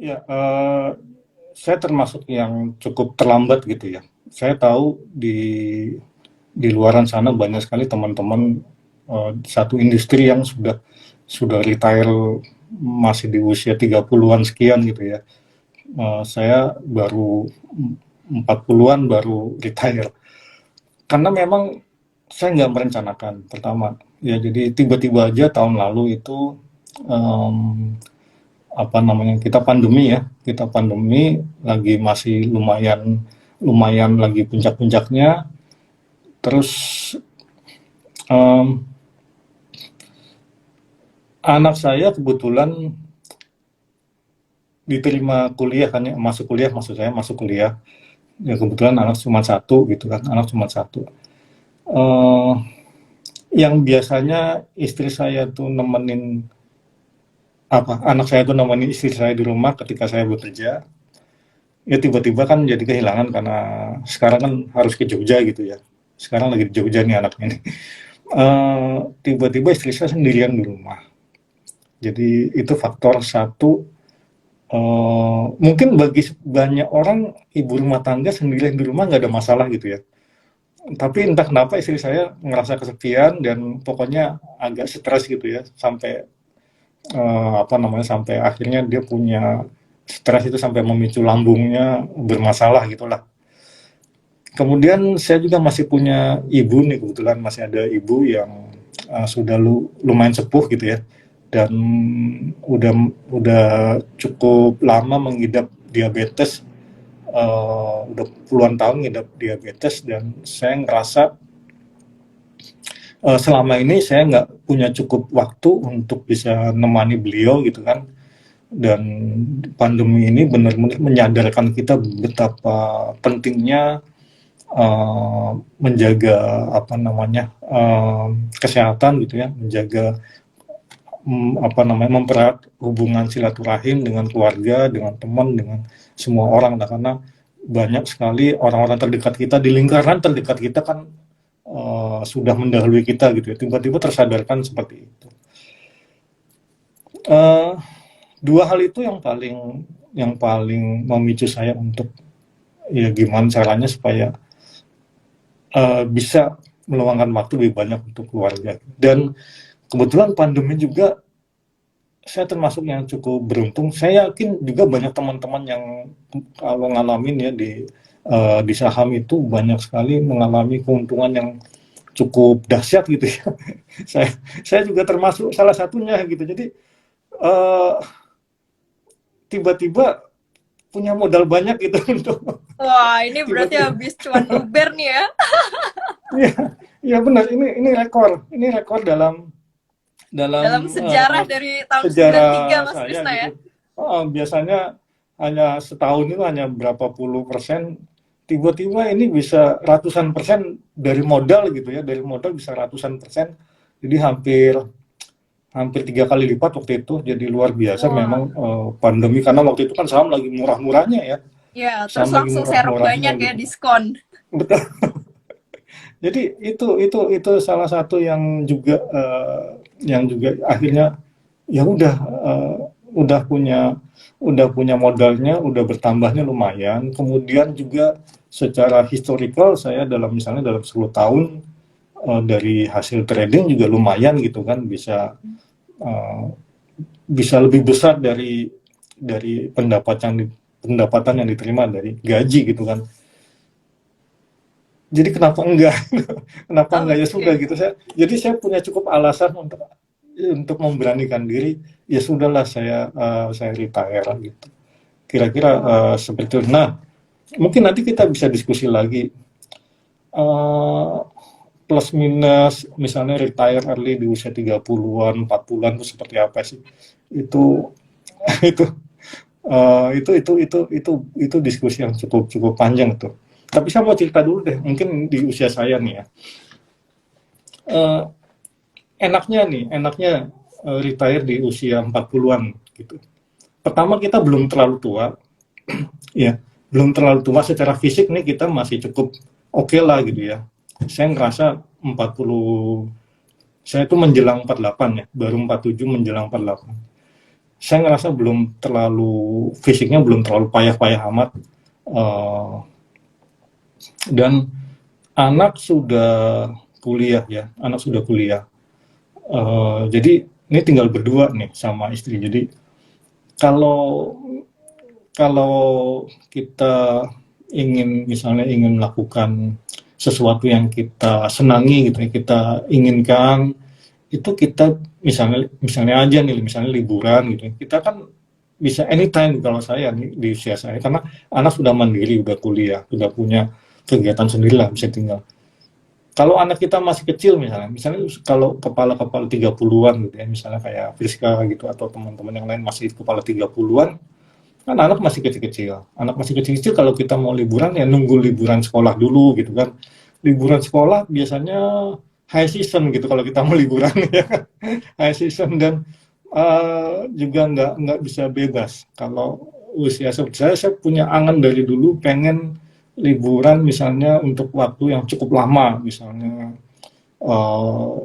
Ya, saya termasuk yang cukup terlambat gitu ya. Saya tahu di luaran sana banyak sekali teman-teman satu industri yang sudah retire masih di usia 30-an sekian gitu ya. Saya baru 40-an baru retire. Karena memang saya nggak merencanakan pertama. Ya, jadi tiba-tiba aja tahun lalu itu em, apa namanya, kita pandemi lagi masih lumayan lumayan lagi puncak-puncaknya. Terus em, anak saya kebetulan diterima kuliah, kan ya, masuk kuliah, maksud saya masuk kuliah. Ya kebetulan anak cuma satu gitu kan, anak cuma satu. Eh, yang biasanya istri saya tuh nemenin anak saya tuh nemenin istri saya di rumah ketika saya bekerja, ya tiba-tiba kan jadi kehilangan karena sekarang kan harus ke Jogja gitu ya. Sekarang lagi di Jogja nih anaknya nih. Tiba-tiba istri saya sendirian di rumah. Jadi itu faktor satu. Mungkin bagi banyak orang ibu rumah tangga sendirian di rumah nggak ada masalah gitu ya. Tapi entah kenapa istri saya ngerasa kesepian dan pokoknya agak stres gitu ya, sampai apa namanya, sampai akhirnya dia punya stres itu sampai memicu lambungnya bermasalah gitulah. Kemudian saya juga masih punya ibu nih, kebetulan masih ada ibu yang sudah lumayan sepuh gitu ya, dan udah udah cukup lama mengidap diabetes, udah puluhan tahun ngidap diabetes, dan saya ngerasa selama ini saya nggak punya cukup waktu untuk bisa nemani beliau gitu kan. Dan pandemi ini benar-benar menyadarkan kita betapa pentingnya menjaga apa namanya, kesehatan gitu ya, menjaga apa namanya, mempererat hubungan silaturahim dengan keluarga, dengan teman, dengan semua orang. Nah, karena banyak sekali orang-orang terdekat kita di lingkaran terdekat kita kan sudah mendahului kita gitu ya. Tiba-tiba tersadarkan seperti itu. Uh, Dua hal itu yang paling memicu saya untuk ya gimana caranya supaya bisa meluangkan waktu lebih banyak untuk keluarga. Dan kebetulan pandemi juga saya termasuk yang cukup beruntung. Saya yakin juga banyak teman-teman yang kalau ngalamin ya di saham itu banyak sekali mengalami keuntungan yang cukup dahsyat gitu ya. saya saya juga termasuk salah satunya gitu. Jadi eh, tiba-tiba punya modal banyak gitu untuk Wah, ini berarti tiba-tiba. habis cuan Uber nih ya. Iya, iya benar. Ini rekor. Ini rekor dalam Dalam dalam sejarah dari tahun 93 sejarah Mas saya Krisna ya. gitu. Biasanya hanya setahun itu hanya berapa puluh persen, tiba-tiba ini bisa ratusan persen dari modal gitu ya, dari modal bisa ratusan persen. Jadi hampir hampir 3 kali lipat waktu itu. Jadi luar biasa memang Wah, pandemi, karena waktu itu kan saham lagi murah-murahnya ya, ya terus saham lagi langsung serap murah-murahnya banyak ya gitu. diskon. Betul. Jadi itu salah satu yang juga akhirnya ya udah punya modalnya, udah bertambahnya lumayan. Kemudian juga secara historical saya misalnya dalam 10 tahun dari hasil trading juga lumayan gitu kan, eh, bisa lebih besar dari pendapatan yang diterima dari gaji gitu kan. Jadi kenapa enggak? Kenapa enggak, ya sudah Oke. gitu. Saya punya cukup alasan untuk memberanikan diri. Ya sudahlah, saya retire gitu. Kira-kira Wah, seperti itu. Nah, mungkin nanti kita bisa diskusi lagi, eh, plus minus misalnya retire early di usia 30-an, 40-an itu seperti apa sih? Itu itu itu diskusi yang cukup cukup panjang tuh. Tapi saya mau cerita dulu deh, mungkin di usia saya nih ya. Eh, enaknya retire di usia 40-an gitu. Pertama, kita belum terlalu tua, ya, belum terlalu tua secara fisik nih, kita masih cukup oke lah gitu ya. Saya ngerasa 40, saya itu menjelang 48 ya, baru 47 menjelang 48. saya ngerasa belum terlalu, fisiknya belum terlalu payah-payah amat. Eh, dan anak sudah kuliah ya, anak sudah kuliah. Jadi ini tinggal berdua nih sama istri. Jadi kalau kalau kita misalnya ingin melakukan sesuatu yang kita senangi gitu ya, kita inginkan, itu kita misalnya misalnya aja nih, misalnya liburan gitu, kita kan bisa anytime. Kalau saya nih di usia saya, karena anak sudah mandiri, udah kuliah, sudah punya kegiatan sendiri lah, bisa tinggal. Kalau anak kita masih kecil, misalnya kalau kepala-kepala 30-an gitu ya, misalnya kayak Friska gitu, atau teman-teman yang lain masih kepala 30-an, kan anak masih kecil-kecil. Anak masih kecil-kecil, kalau kita mau liburan ya nunggu liburan sekolah dulu gitu kan. Liburan sekolah biasanya high season gitu kalau kita mau liburan ya. High season, dan juga nggak bisa bebas. Kalau usia seperti saya punya angan dari dulu pengen liburan misalnya untuk waktu yang cukup lama, misalnya uh,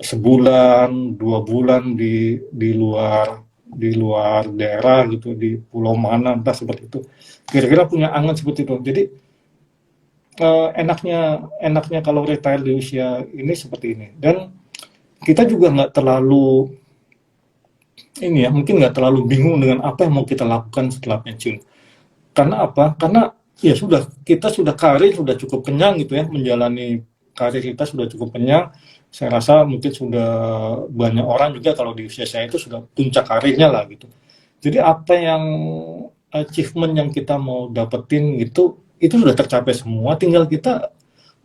sebulan, 2 bulan di luar daerah gitu, di pulau mana entah, seperti itu. Kira-kira punya angan seperti itu. Jadi enaknya kalau retire di usia ini seperti ini. Dan kita juga nggak terlalu ini ya, mungkin nggak terlalu bingung dengan apa yang mau kita lakukan setelah pensiun. Karena apa? Karena ya sudah, kita sudah karir sudah cukup kenyang gitu ya, menjalani karir kita sudah cukup kenyang. Saya rasa mungkin sudah banyak orang juga kalau di usia saya itu sudah puncak karirnya lah gitu. Jadi apa yang achievement yang kita mau dapetin itu sudah tercapai semua. Tinggal kita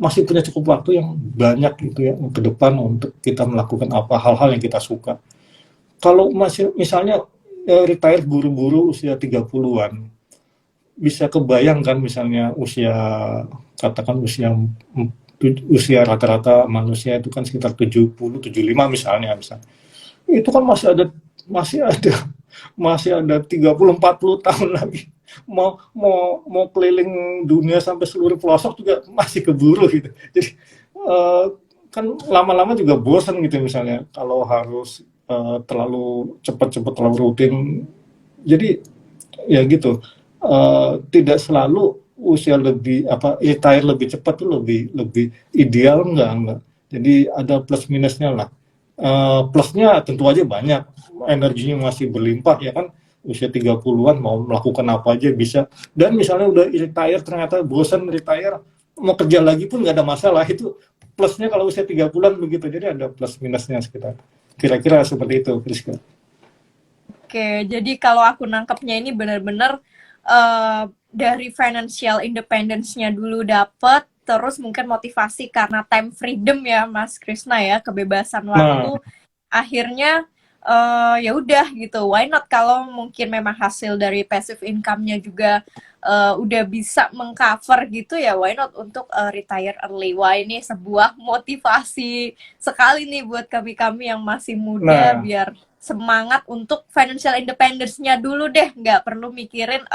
masih punya cukup waktu yang banyak gitu ya ke depan untuk kita melakukan apa hal-hal yang kita suka. Kalau masih misalnya retire buru-buru usia 30-an, bisa kebayangkan misalnya katakan usia rata-rata manusia itu kan sekitar 70, 75 misalnya. Itu kan masih ada masih ada 30, 40 tahun lagi. Mau keliling dunia sampai seluruh pelosok juga masih keburu gitu. Jadi kan lama-lama juga bosan gitu misalnya kalau harus terlalu cepat-cepat, terlalu rutin. Jadi ya gitu, tidak selalu usia lebih retire lebih cepat tuh lebih lebih ideal, enggak. Jadi ada plus minusnya lah. Plusnya tentu aja banyak, energinya masih berlimpah ya kan, usia 30-an mau melakukan apa aja bisa. Dan misalnya udah retire ternyata bosan retire, mau kerja lagi pun nggak ada masalah. Itu plusnya kalau usia 30-an begitu. Jadi ada plus minusnya sekitar. Kira-kira seperti itu, Friska. Oke, jadi kalau aku nangkepnya ini benar-benar dari financial independence-nya dulu dapet, terus mungkin motivasi karena time freedom ya, Mas Krisna ya, kebebasan Nah, waktu. Akhirnya ya udah gitu, why not kalau mungkin memang hasil dari passive income-nya juga udah bisa mengcover gitu ya, why not untuk retire early. Wah, ini sebuah motivasi sekali nih buat kami-kami yang masih muda, nah, biar semangat untuk financial independence-nya dulu deh, nggak perlu mikirin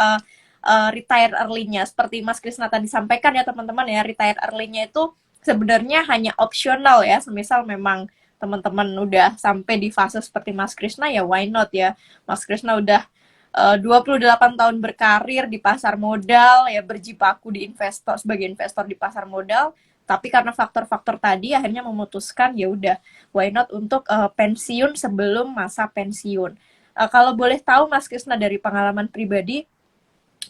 retire early-nya. Seperti Mas Krisna tadi sampaikan ya teman-teman ya, retire early-nya itu sebenarnya hanya opsional ya, semisal memang teman-teman udah sampai di fase seperti Mas Krisna ya why not ya. Mas Krisna udah 28 tahun berkarir di pasar modal ya, berjibaku di investor sebagai investor di pasar modal, tapi karena faktor-faktor tadi akhirnya memutuskan ya udah why not untuk pensiun sebelum masa pensiun. Kalau boleh tahu Mas Krisna dari pengalaman pribadi,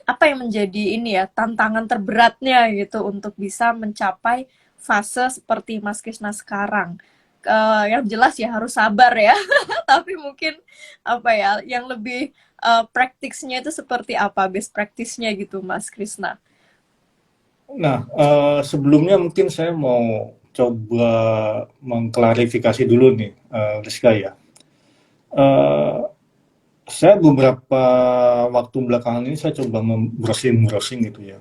apa yang menjadi ini ya tantangan terberatnya gitu untuk bisa mencapai fase seperti Mas Krisna sekarang? Yang jelas ya harus sabar ya. Tapi mungkin apa ya yang lebih praktisnya itu seperti apa, best practice-nya gitu Mas Krisna? nah, sebelumnya mungkin saya mau coba mengklarifikasi dulu nih, Rizka ya. Eh, saya beberapa waktu belakangan ini saya coba browsing gitu ya.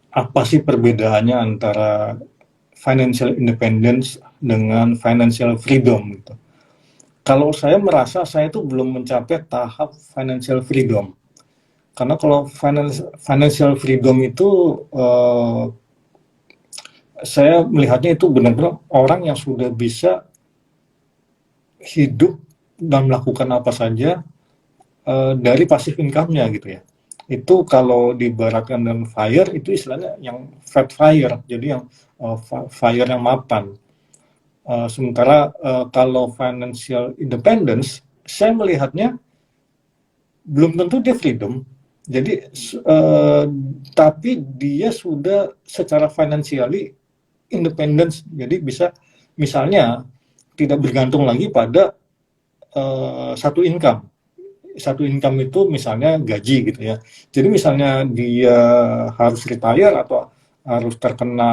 Apa sih perbedaannya antara financial independence dengan financial freedom gitu. Kalau saya merasa saya itu belum mencapai tahap financial freedom. Karena kalau financial freedom itu saya melihatnya itu benar-benar orang yang sudah bisa hidup dan melakukan apa saja dari passive income-nya gitu ya. Itu kalau diibaratkan dengan fire itu istilahnya yang fat fire, jadi yang fire yang mapan. Sementara kalau financial independence, saya melihatnya belum tentu dia freedom. Jadi tapi dia sudah secara financially independence. Jadi bisa misalnya tidak bergantung lagi pada satu income. Satu income itu misalnya gaji gitu ya. Jadi misalnya dia harus retire atau harus terkena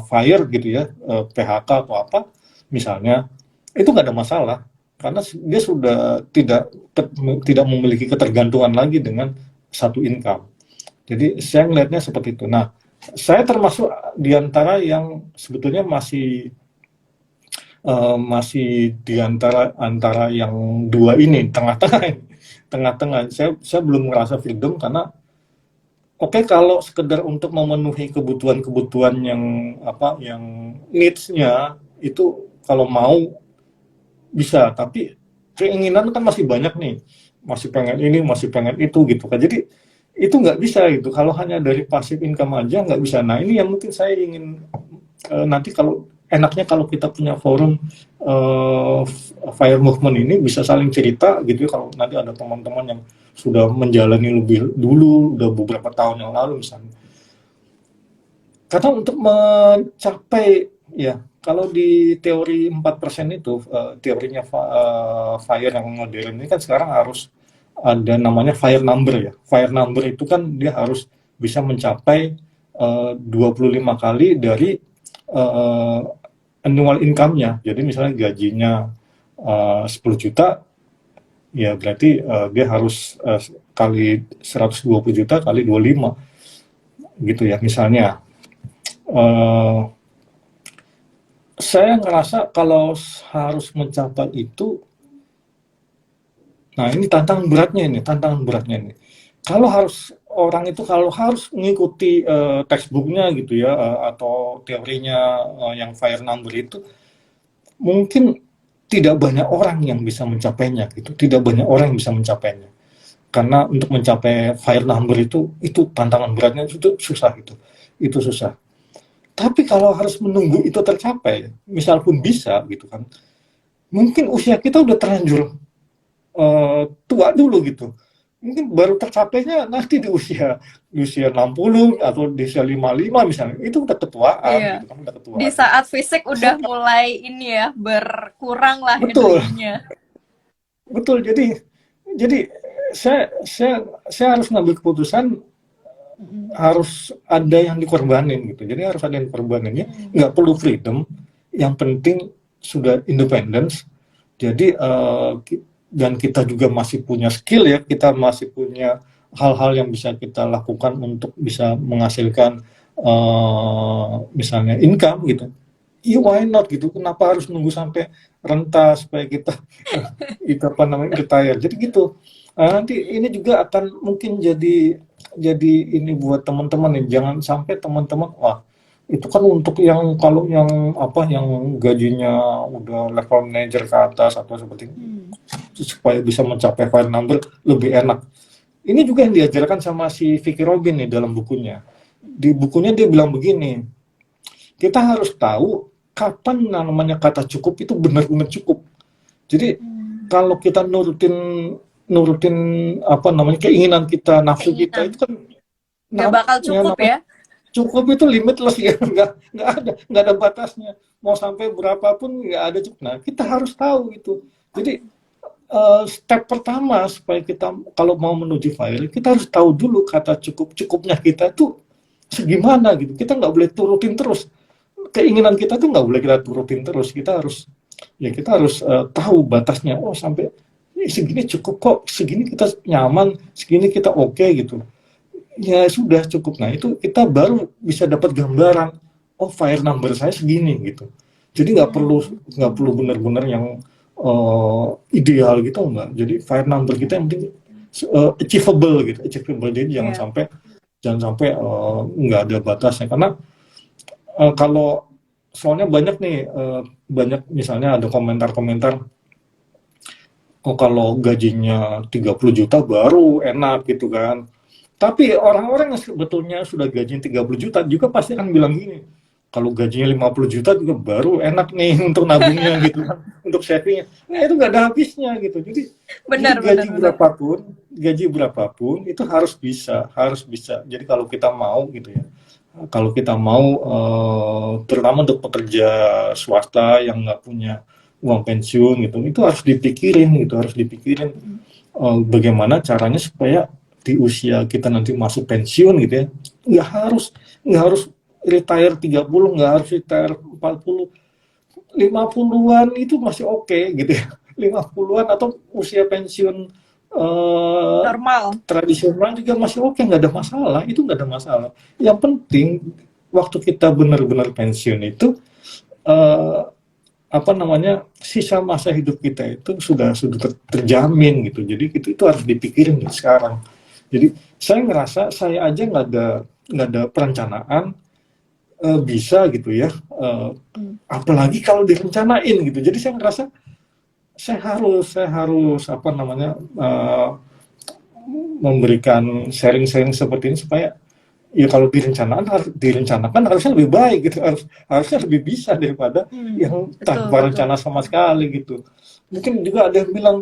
fire gitu ya, PHK atau apa, misalnya itu nggak ada masalah karena dia sudah tidak memiliki ketergantungan lagi dengan satu income. Jadi saya melihatnya seperti itu. Nah, saya termasuk diantara yang sebetulnya masih antara yang dua ini tengah-tengah. Saya belum merasa freedom karena oke, kalau sekedar untuk memenuhi kebutuhan-kebutuhan yang needs-nya itu kalau mau bisa, tapi keinginan kan masih banyak nih, masih pengen ini, masih pengen itu gitu kan. Jadi itu nggak bisa gitu. Kalau hanya dari passive income aja nggak bisa. Nah ini yang mungkin saya ingin nanti kalau enaknya kalau kita punya forum fire movement ini bisa saling cerita gitu ya, kalau nanti ada teman-teman yang sudah menjalani lebih dulu, udah beberapa tahun yang lalu misalnya. Karena untuk mencapai ya, kalau di teori 4% itu teorinya fire yang modern ini kan sekarang harus ada namanya fire number ya. Fire number itu kan dia harus bisa mencapai 25 kali dari annual income-nya. Jadi misalnya gajinya 10 juta, ya berarti dia harus kali 120 juta kali 25 gitu ya misalnya. Saya ngerasa kalau harus mencapai itu, nah ini tantangan beratnya ini. Kalau orang itu kalau harus mengikuti textbooknya gitu ya, atau teorinya yang fire number itu, mungkin tidak banyak orang yang bisa mencapainya gitu. Tidak banyak orang yang bisa mencapainya. Karena untuk mencapai fire number itu tantangan beratnya itu susah gitu. Itu susah. Tapi kalau harus menunggu itu tercapai, misal pun bisa gitu kan, mungkin usia kita udah terlanjur tua dulu gitu. Mungkin baru tercapainya nanti di usia 60 atau di usia 55 misalnya, itu udah ketuaan Iya. gitu kan, udah ketuaan. Di saat fisik udah mulai ini ya, berkurang lah Betul, energinya. betul. Jadi saya harus ngambil keputusan, harus ada yang dikorbanin gitu. Jadi harus ada yang dikorbaninnya. Nggak perlu freedom, yang penting sudah independence. Jadi dan kita juga masih punya skill ya, kita masih punya hal-hal yang bisa kita lakukan untuk bisa menghasilkan misalnya income gitu. Ya why not gitu? Kenapa harus nunggu sampai renta supaya kita itu apa namanya retire? Jadi gitu. Nanti ini juga akan mungkin jadi ini buat teman-teman nih, jangan sampai teman-teman wah itu kan untuk yang kalau yang apa yang gajinya udah level manager ke atas atau seperti supaya bisa mencapai fire number lebih enak. Ini juga yang diajarkan sama si Vicky Robin nih dalam bukunya. Di bukunya dia bilang begini, kita harus tahu kapan namanya kata cukup itu benar-benar cukup. Jadi kalau kita nurutin apa namanya keinginan kita, nafsu kita itu kan nggak bakal cukup ya. Cukup itu limitless ya, nggak ada batasnya. Mau sampai berapapun nggak ada cukup. Nah kita harus tahu itu. Jadi step pertama supaya kita kalau mau menuju fire, kita harus tahu dulu kata cukupnya kita tuh segimana gitu. Kita nggak boleh turutin terus. Keinginan kita tuh nggak boleh kita turutin terus. Kita harus tahu batasnya. Oh sampai segini cukup kok, segini kita nyaman, segini kita oke gitu. Ya sudah cukup. Nah itu kita baru bisa dapat gambaran. Oh fire number saya segini gitu. Jadi nggak perlu benar-benar yang ideal gitu enggak. Jadi fire number kita yang penting achievable gitu, achievable. Jadi jangan sampai nggak ada batasnya karena kalau soalnya banyak nih banyak misalnya ada komentar-komentar oh kalau gajinya 30 juta baru enak gitu kan. Tapi orang-orang yang sebetulnya sudah gajinya 30 juta juga pasti akan bilang gini, kalau gajinya 50 juta juga baru enak nih untuk nabungnya gitu kan, untuk savingnya. Nah itu nggak ada habisnya gitu. Jadi Benar, benar, benar. gaji berapapun itu harus bisa. Jadi kalau kita mau gitu ya, kalau kita mau terutama untuk pekerja swasta yang nggak punya uang pensiun gitu, itu harus dipikirin bagaimana caranya supaya di usia kita nanti masuk pensiun gitu ya, nggak harus retire 30, nggak harus retire 40, 50-an itu masih oke gitu ya. 50-an atau usia pensiun Normal. tradisional juga masih oke, nggak ada masalah, itu nggak ada masalah. Yang penting waktu kita benar-benar pensiun itu eh, apa namanya, sisa masa hidup kita itu sudah terjamin gitu. Jadi itu harus dipikirin nih sekarang. Jadi saya ngerasa saya aja nggak ada perencanaan bisa gitu ya. Apalagi kalau direncanain gitu. Jadi saya ngerasa saya harus apa namanya memberikan sharing-sharing seperti ini supaya ya kalau direncanakan harusnya lebih baik gitu, harusnya lebih bisa daripada yang Betul, tanpa betul. rencana sama sekali gitu. Mungkin juga ada yang bilang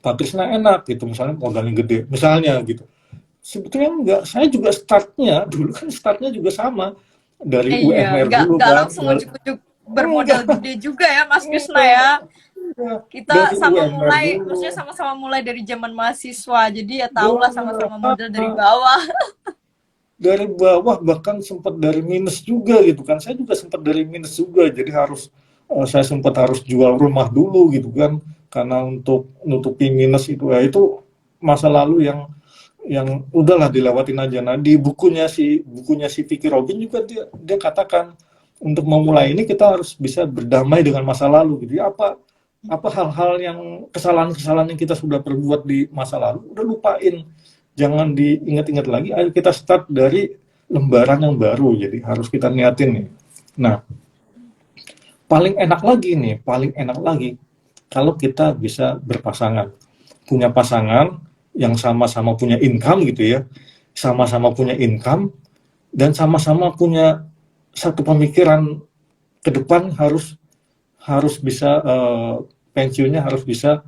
Pak Krisna enak gitu, misalnya modalnya gede misalnya gitu. Sebetulnya enggak, saya juga startnya juga sama dari Iya, UMR dulu nggak kan. langsung ujuk-ujuk bermodal Enggak, gede juga ya, Mas Krisna enggak, ya. enggak. Kita Dari sama UMR mulai, dulu. maksudnya sama-sama mulai dari zaman mahasiswa, jadi ya tahulah Bener. sama-sama modal dari bawah. Dari bawah, bahkan sempat dari minus juga gitu kan. Saya juga sempat dari minus juga, jadi saya sempat harus jual rumah dulu gitu kan, karena untuk nutupi minus itu ya, itu masa lalu yang udahlah dilewatin aja. Nah di bukunya si Vicky Robin juga dia katakan untuk memulai ini kita harus bisa berdamai dengan masa lalu gitu. Apa apa hal-hal yang kesalahan-kesalahan yang kita sudah perbuat di masa lalu udah lupain, jangan diingat-ingat lagi, ayo kita start dari lembaran yang baru, jadi harus kita niatin nih. Nah paling enak lagi kalau kita bisa berpasangan, punya pasangan yang sama-sama punya income gitu ya, sama-sama punya income dan sama-sama punya satu pemikiran ke depan, harus harus bisa pensiunnya harus bisa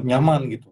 nyaman gitu.